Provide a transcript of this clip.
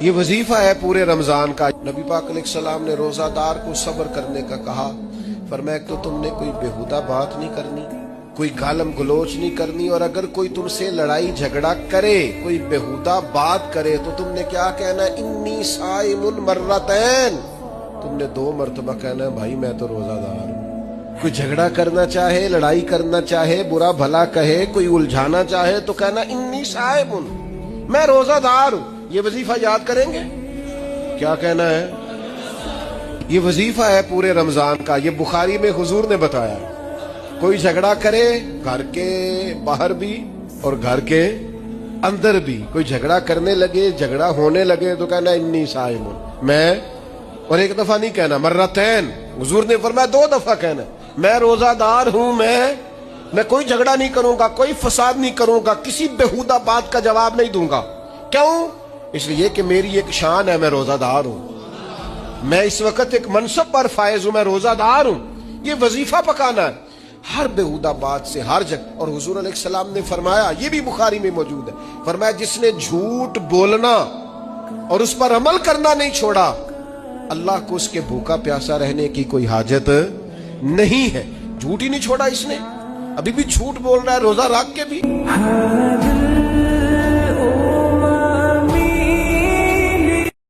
یہ وظیفہ ہے پورے رمضان کا۔ نبی پاک علیہ السلام نے روزہ دار کو صبر کرنے کا کہا، فرمایا تو تم نے کوئی بیہودہ بات نہیں کرنی، کوئی گالم گلوچ نہیں کرنی، اور اگر کوئی تم سے لڑائی جھگڑا کرے، کوئی بیہودہ بات کرے تو تم نے کیا کہنا؟ انی صائم مرتین، تم نے 2 مرتبہ کہنا ہے بھائی میں تو روزہ دار ہوں۔ کوئی جھگڑا کرنا چاہے، لڑائی کرنا چاہے، برا بھلا کہے، کوئی الجھانا چاہے تو کہنا انی صائم، میں روزہ دار ہوں۔ یہ وظیفہ یاد کریں گے؟ کیا کہنا ہے؟ یہ وظیفہ ہے پورے رمضان کا۔ یہ بخاری میں حضور نے بتایا، کوئی جھگڑا کرے گھر کے باہر بھی اور گھر کے اندر بھی، کوئی جھگڑا کرنے لگے، جھگڑا ہونے لگے تو کہنا انی صائم، میں، اور 1 دفعہ نہیں کہنا، مرتین، حضور نے فرمایا 2 دفعہ کہنا، میں روزہ دار ہوں، میں کوئی جھگڑا نہیں کروں گا، کوئی فساد نہیں کروں گا، کسی بیہودہ بات کا جواب نہیں دوں گا۔ کیوں؟ اس لیے کہ میری ایک شان ہے، میں روزہ دار ہوں، میں اس وقت ایک منصب پر فائز ہوں، میں روزہ دار ہوں۔ یہ وظیفہ پکانا ہے ہر بیہودہ بات سے، ہر جگہ۔ اور حضور علیہ السلام نے فرمایا، یہ بھی بخاری میں موجود ہے، فرمایا جس نے جھوٹ بولنا اور اس پر عمل کرنا نہیں چھوڑا، اللہ کو اس کے بھوکا پیاسا رہنے کی کوئی حاجت نہیں ہے۔ جھوٹ ہی نہیں چھوڑا اس نے، ابھی بھی جھوٹ بول رہا ہے روزہ رکھ کے بھی۔